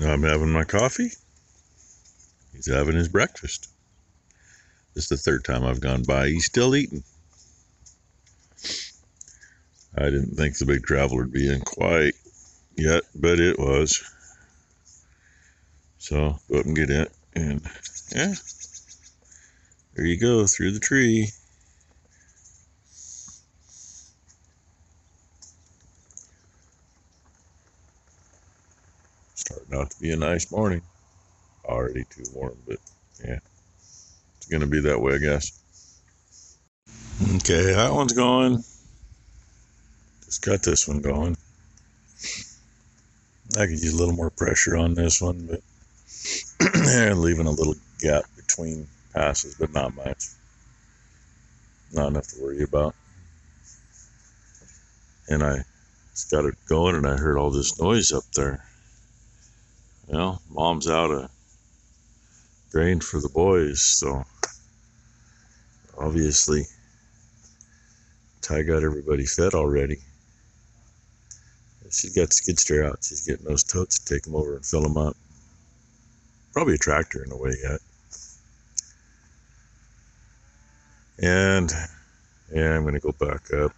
I'm having my coffee. He's having his breakfast. This is the third time I've gone by. He's still eating. I didn't think the big traveler would be in quite yet, but it was. So go up and get it. And yeah, there you go, through the tree. Starting out to be a nice morning. Already too warm, but yeah, it's going to be that way, I guess. Okay, that one's going. Just got this one going. I could use a little more pressure on this one, but leaving a little gap between passes, but not much. Not enough to worry about. And I just got it going, and I heard all this noise up there. Well, Mom's out of grain for the boys, so obviously Ty got everybody fed already. She's got the skid steer out. She's getting those totes to take them over and fill them up. Probably a tractor in a way yet. And yeah, I'm going to go back up.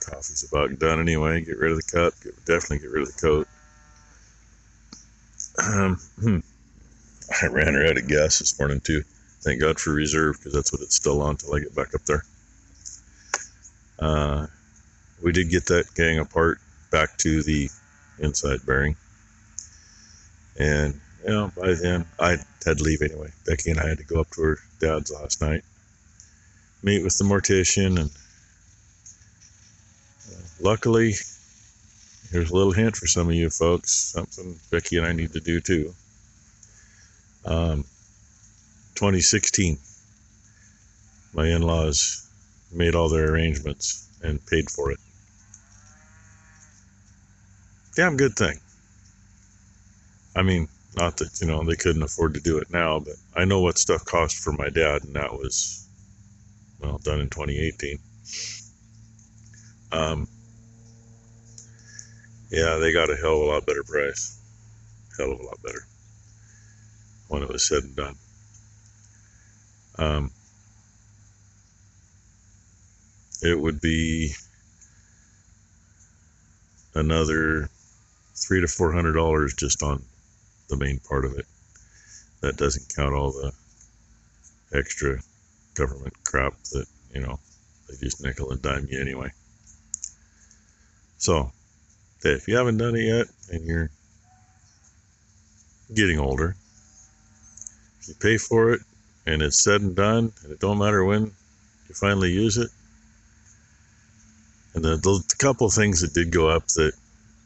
Coffee's about done anyway. Get rid of the cup. Definitely get rid of the coat. I ran her out of gas this morning too. Thank God for reserve, because that's what it's still on until I get back up there. We did get that gang apart back to the inside bearing. And by then I had to leave anyway. Becky and I had to go up to her dad's last night, meet with the mortician, and luckily, here's a little hint for some of you folks, something Becky and I need to do too. 2016, my in-laws made all their arrangements and paid for it. Damn good thing. I mean, not that, they couldn't afford to do it now, but I know what stuff cost for my dad, and that was, done in 2018. Yeah, they got a hell of a lot better price. Hell of a lot better when it was said and done. It would be another $300 to $400 just on the main part of it. That doesn't count all the extra government crap that, they just nickel and dime you anyway. So, if you haven't done it yet and you're getting older, if you pay for it and it's said and done, and it don't matter when you finally use it. And the couple of things that did go up that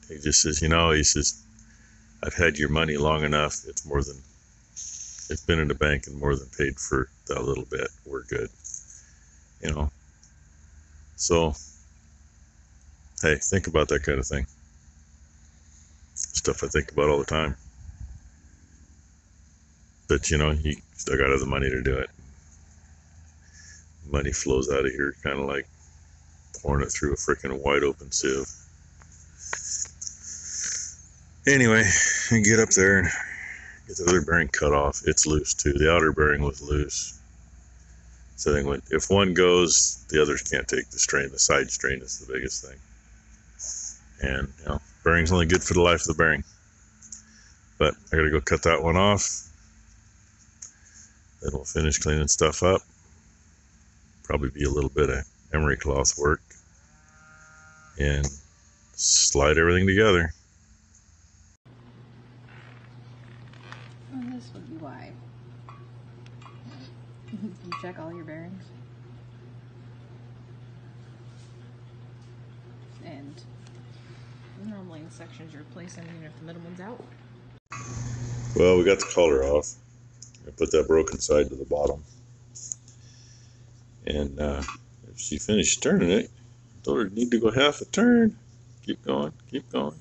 he just says, he says, I've had your money long enough. It's been in the bank and more than paid for that little bit. We're good. So, hey, think about that kind of thing. Stuff I think about all the time. But, you still got to have the money to do it. Money flows out of here kind of like pouring it through a freaking wide open sieve. Anyway, I get up there and get the other bearing cut off. It's loose too. The outer bearing was loose. So if one goes, the others can't take the strain. The side strain is the biggest thing. And, bearing's only good for the life of the bearing. But I gotta go cut that one off. Then we'll finish cleaning stuff up. Probably be a little bit of emery cloth work. And slide everything together. And this would be why. You check all your bearings. And normally in sections you replace them even if the middle one's out. Well, we got the collar off. I put that broken side to the bottom. And if she finished turning it, I told her you need to go half a turn. Keep going, keep going.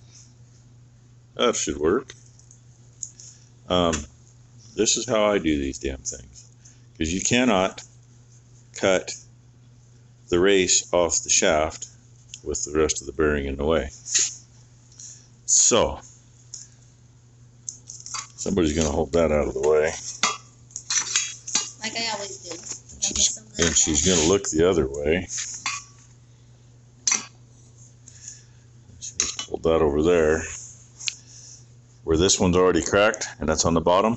That should work. This is how I do these damn things. Because you cannot cut the race off the shaft with the rest of the bearing in the way. So, Somebody's going to hold that out of the way. Like I always do. And she's going to look the other way. She'll hold that over there. Where this one's already cracked, and that's on the bottom.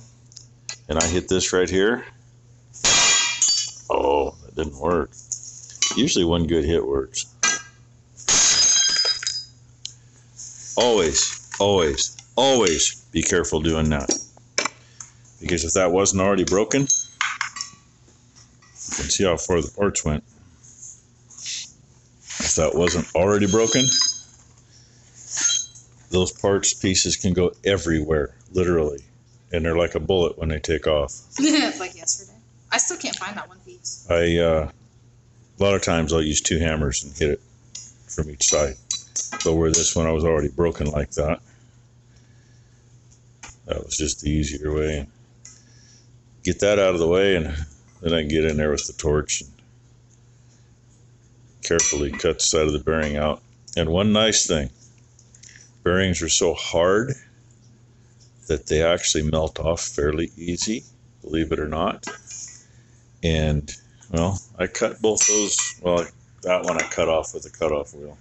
And I hit this right here. Oh, that didn't work. Usually one good hit works. Always, always, always be careful doing that. Because if that wasn't already broken, you can see how far the parts went. If that wasn't already broken, those parts pieces can go everywhere, literally. And they're like a bullet when they take off. It's like yesterday. I still can't find that one piece. A lot of times I'll use 2 hammers and hit it from each side. But where this one I was already broken like that, that was just the easier way. Get that out of the way, and then I can get in there with the torch and carefully cut the side of the bearing out. And one nice thing, bearings are so hard that they actually melt off fairly easy, believe it or not. And, well, I cut both those. Well, that one I cut off with a cutoff wheel.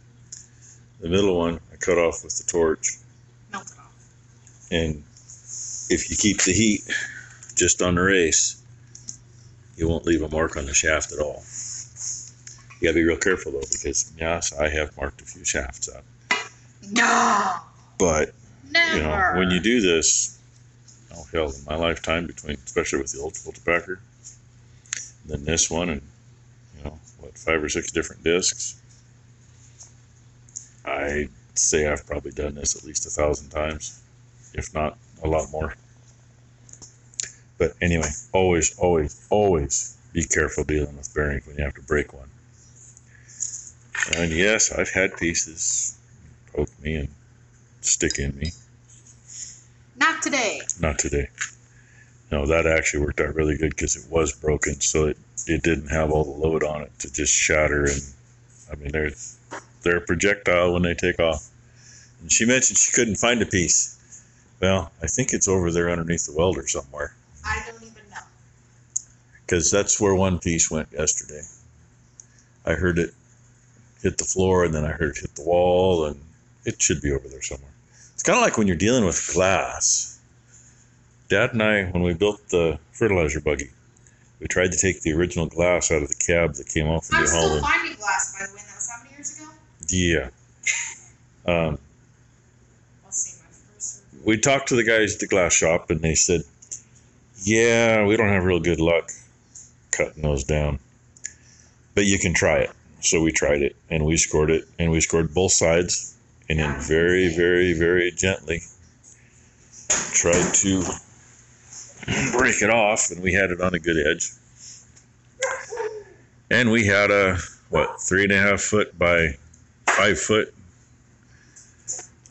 The middle one I cut off with the torch. Melt it off. And if you keep the heat just on the race, you won't leave a mark on the shaft at all. You gotta be real careful though, because yes, I have marked a few shafts up. No. But Never. you know, when you do this, oh hell, in my lifetime, between especially with the old cultipacker, then this one, and you know what, 5 or 6 different discs, I'd say I've probably done this at least 1,000 times, if not a lot more. But anyway, always, always, always be careful dealing with bearings when you have to break one. And yes, I've had pieces poke me and stick in me. Not today. Not today. No, that actually worked out really good because it was broken, so it didn't have all the load on it to just shatter. And I mean, they're a projectile when they take off. And she mentioned she couldn't find a piece. Well, I think it's over there underneath the welder somewhere. I don't even know. Because that's where one piece went yesterday. I heard it hit the floor, and then I heard it hit the wall, and it should be over there somewhere. It's kind of like when you're dealing with glass. Dad and I, when we built the fertilizer buggy, we tried to take the original glass out of the cab that came off of New Holland. I'm still finding glass, by the way. That was how many years ago? Yeah. Let's see, my first. We talked to the guys at the glass shop, and they said, yeah, we don't have real good luck cutting those down, but you can try it. So we tried it, and we scored it, and we scored both sides, and then very, very, very gently tried to break it off, and we had it on a good edge. And we had a, 3.5 foot by 5 foot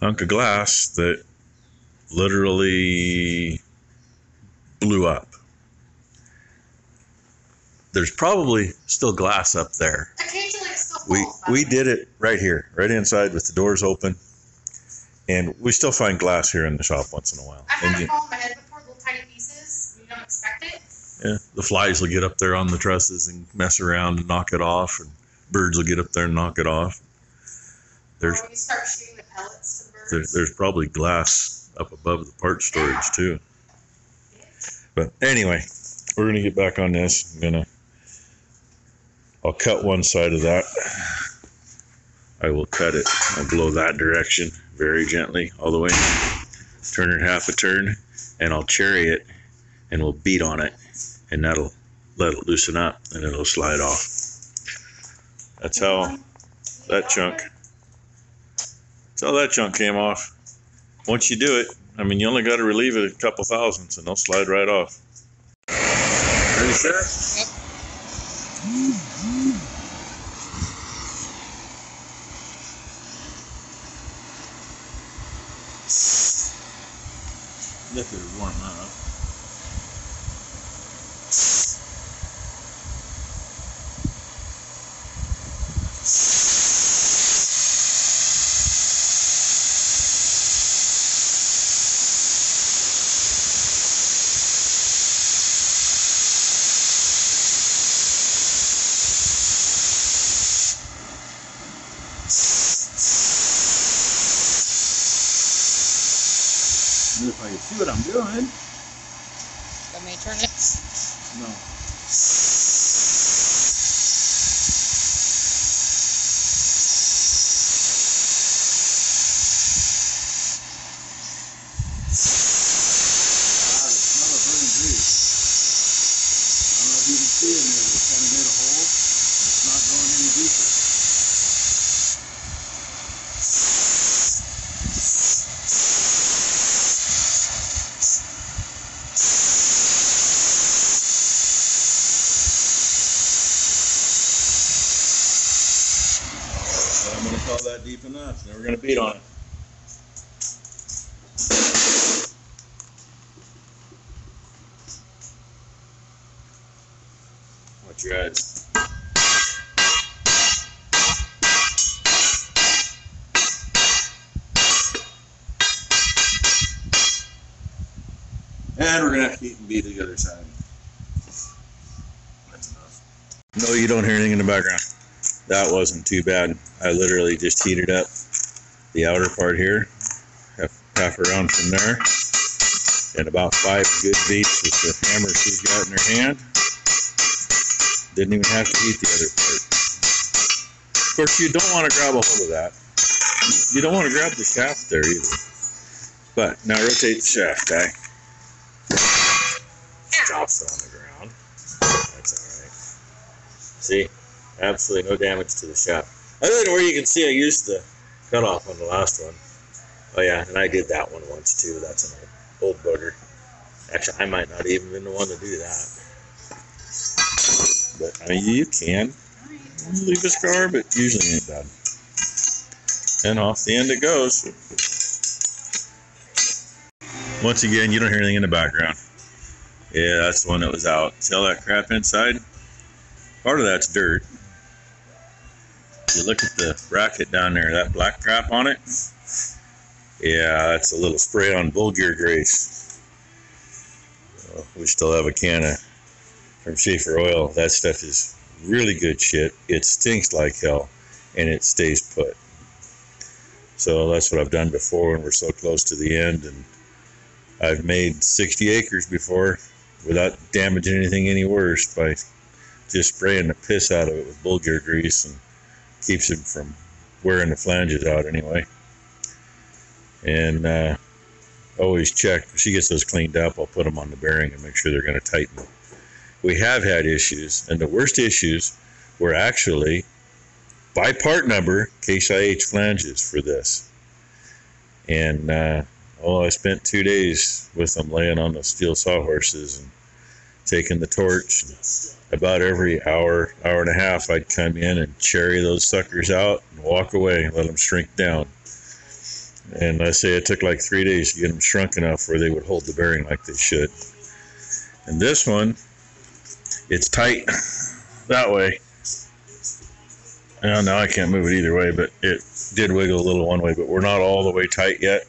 hunk of glass that literally blew up. There's probably still glass up there. Occasionally it still falls. We did it right here, right inside with the doors open. And we still find glass here in the shop once in a while. I've had it fall on my head before, little tiny pieces. You don't expect it. Yeah, the flies will get up there on the trusses and mess around and knock it off, and birds will get up there and knock it off. When you start shooting the pellets to the birds. There's probably glass up above the part storage too. But anyway, we're gonna get back on this. I'll cut one side of that. I will cut it. I'll blow that direction very gently all the way. Turn it half a turn, and I'll cherry it, and we'll beat on it, and that'll let it loosen up, and it'll slide off. That's how that chunk. That's how that chunk came off. Once you do it, I mean, you only got to relieve it a couple thousandths, and they'll slide right off. Ready, sir? Yep. Liquor is warm up. If I can see what I'm doing. Let me turn it. No. I'm going to call that deep enough. Then we're going to beat on it. Watch your eyes. And we're going to have to keep and beat the other side. That's enough. No, you don't hear anything in the background. That wasn't too bad. I literally just heated up the outer part here, half around from there, and about 5 good beats with the hammer she's got in her hand. Didn't even have to heat the other part. Of course, you don't want to grab a hold of that. You don't want to grab the shaft there either. But now rotate the shaft, guy. Drops it on the ground. That's alright. See? Absolutely no damage to the shaft. Other than where you can see I used the cutoff on the last one. Oh yeah, and I did that one once too. That's an old booger. Actually, I might not even been the one to do that. But I mean, you can leave a scar, but usually ain't bad. And off the end it goes. Once again, you don't hear anything in the background. Yeah, that's the one that was out. See all that crap inside? Part of that's dirt. If you look at the bracket down there, that black crap on it, yeah, that's a little spray on bull gear grease. We still have a can of from Schaefer oil. That stuff is really good shit. It stinks like hell, and it stays put. So that's what I've done before when we're so close to the end, and I've made 60 acres before without damaging anything any worse by just spraying the piss out of it with bull gear grease, and keeps it from wearing the flanges out anyway. And always check. If she gets those cleaned up, I'll put them on the bearing and make sure they're going to tighten. We have had issues, and the worst issues were actually by part number Case IH flanges for this. And I spent 2 days with them laying on the steel sawhorses and taking the torch. About every hour and a half, I'd come in and cherry those suckers out and walk away and let them shrink down. And I say it took like 3 days to get them shrunk enough where they would hold the bearing like they should. And this one, it's tight that way. Now I can't move it either way, but it did wiggle a little one way, but we're not all the way tight yet.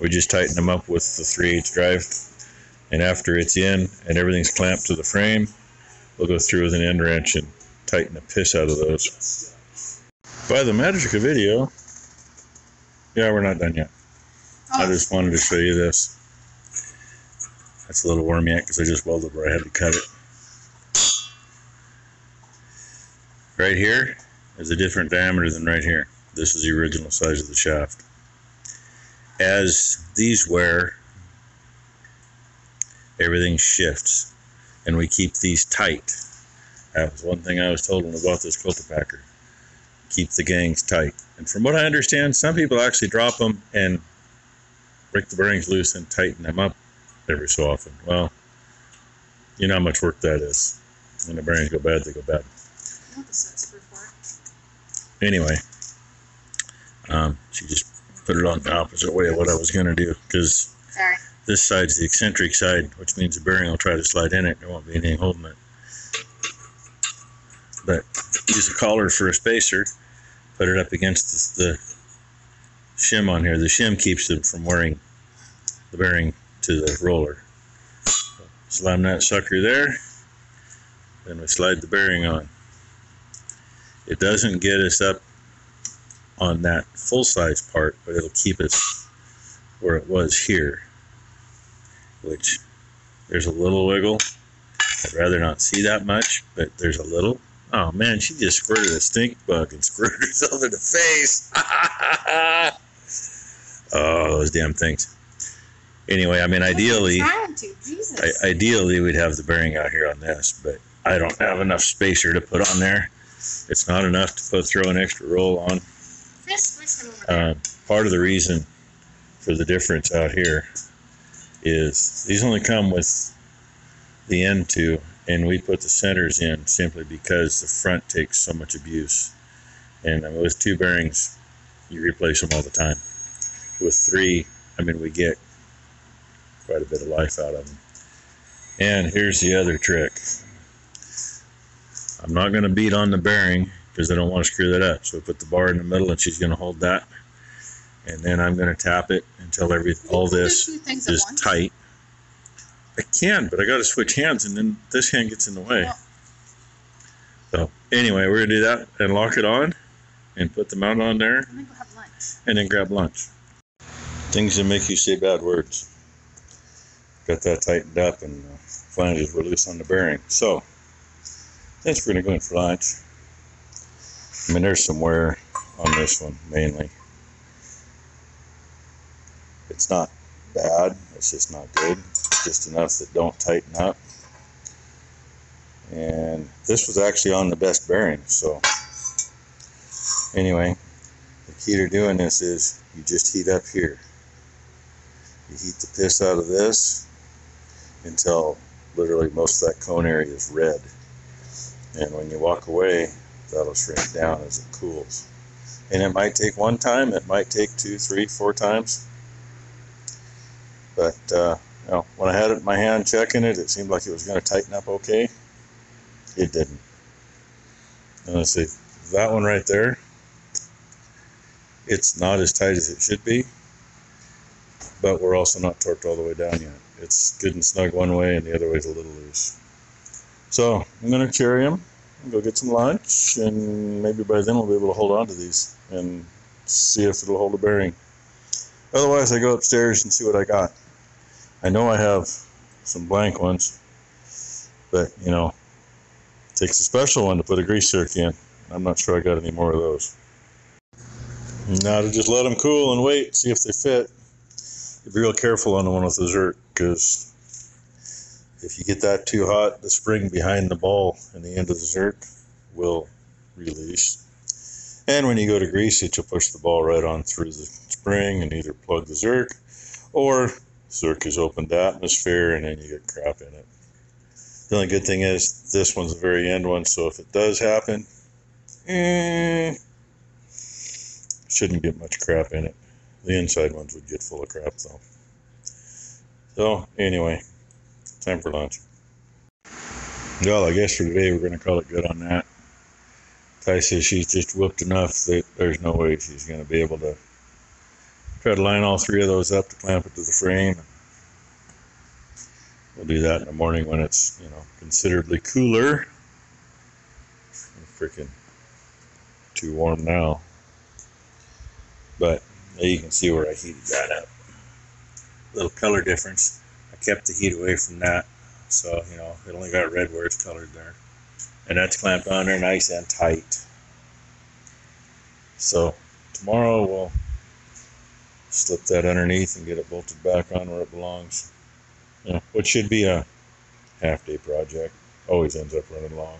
We just tighten them up with the 3/8 drive. And after it's in and everything's clamped to the frame, we'll go through with an end wrench and tighten the piss out of those. By the magic of video, yeah, we're not done yet. I just wanted to show you this. That's a little worm yet because I just welded where I had to cut it. Right here is a different diameter than right here. This is the original size of the shaft. As these wear, everything shifts, and we keep these tight. That was one thing I was told when I bought this cultipacker. Keep the gangs tight. And from what I understand, some people actually drop them and break the bearings loose and tighten them up every so often. Well, you know how much work that is. When the bearings go bad, they go bad. Anyway, she just put it on the opposite way of what I was going to do, because this side's the eccentric side, which means the bearing will try to slide in it. There won't be anything holding it. But use a collar for a spacer, put it up against the shim on here. The shim keeps it from wearing the bearing to the roller. So slam that sucker there, then we slide the bearing on. It doesn't get us up on that full size part, but it'll keep us where it was here. which there's a little wiggle. I'd rather not see that much, but there's a little. Oh man, she just squirted a stink bug and squirted herself in the face. Oh, those damn things. Anyway, I mean, ideally we'd have the bearing out here on this, but I don't have enough spacer to put on there. It's not enough to throw an extra roll on. Part of the reason for the difference out here is these only come with the end two, and we put the centers in simply because the front takes so much abuse. And with two bearings, you replace them all the time. With three, I mean, we get quite a bit of life out of them. And here's the other trick. I'm not going to beat on the bearing because I don't want to screw that up. So I put the bar in the middle, and she's going to hold that. And then I'm going to tap it until all this is tight. I can, but I got to switch hands, and then this hand gets in the way. So anyway, we're going to do that and lock it on and put the mount on there. And then go have lunch. And then grab lunch. Things that make you say bad words. Got that tightened up, and flanges were loose on the bearing. So, that's we're going to go in for lunch. I mean, there's some wear on this one, mainly. It's not bad, it's just not good. Just enough that don't tighten up. And this was actually on the best bearing, so. Anyway, the key to doing this is you just heat up here. You heat the piss out of this until literally most of that cone area is red. And when you walk away, that'll shrink down as it cools. And it might take one time, it might take 2, 3, 4 times. But when I had it in my hand checking it, it seemed like it was going to tighten up okay. It didn't. And let's see, that one right there, it's not as tight as it should be, but we're also not torqued all the way down yet. It's good and snug one way, and the other way's a little loose. So I'm going to carry them and go get some lunch, and maybe by then we'll be able to hold on to these and see if it'll hold a bearing. Otherwise, I go upstairs and see what I got. I know I have some blank ones, but it takes a special one to put a grease zerk in. I'm not sure I got any more of those. Now to just let them cool and wait, see if they fit. Be real careful on the one with the zerk, because if you get that too hot, the spring behind the ball and the end of the zerk will release. And when you go to grease it, you'll push the ball right on through the spring and either plug the zerk, or zerk is open to atmosphere and then you get crap in it. The only good thing is this one's the very end one, so if it does happen, shouldn't get much crap in it. The inside ones would get full of crap though. So anyway, time for lunch. Well, I guess for today we're going to call it good on that. Ty says she's just whooped enough that there's no way she's going to be able to try to line all 3 of those up to clamp it to the frame. We'll do that in the morning when it's, considerably cooler. Freaking too warm now. But you can see where I heated that up. Little color difference. I kept the heat away from that. So, it only got red where it's colored there. And that's clamped on there nice and tight. So, tomorrow we'll slip that underneath and get it bolted back on where it belongs. What should be a half-day project. Always ends up running long.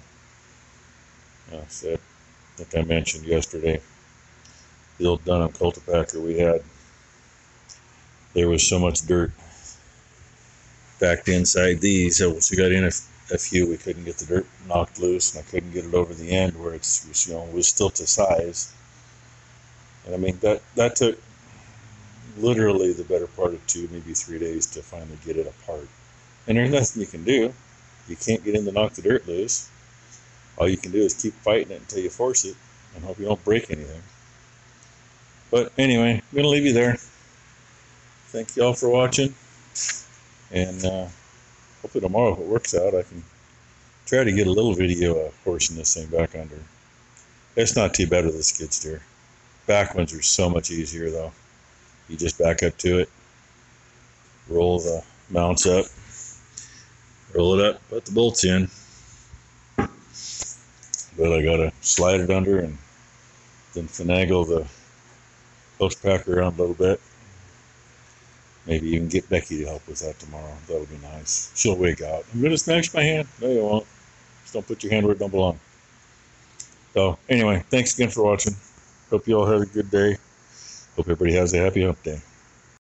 So, like I mentioned yesterday, the old Dunham cultipacker we had, there was so much dirt backed inside these. So we got in a few, we couldn't get the dirt knocked loose, and I couldn't get it over the end where it was still to size. And I mean, that took literally the better part of 2, maybe 3 days to finally get it apart. And there's nothing you can do. You can't get in to knock the dirt loose. All you can do is keep fighting it until you force it and hope you don't break anything. But anyway, I'm going to leave you there. Thank you all for watching. And hopefully tomorrow, if it works out, I can try to get a little video of horsing this thing back under. It's not too bad with the skid steer. Back ones are so much easier though. You just back up to it, roll the mounts up, roll it up, put the bolts in. But I gotta slide it under and then finagle the cultipacker around a little bit. Maybe even get Becky to help with that tomorrow. That'll be nice. She'll wig out. I'm gonna smash my hand. No, you won't. Just don't put your hand where it don't belong. So anyway, thanks again for watching. Hope you all had a good day. Hope everybody has a happy hump day.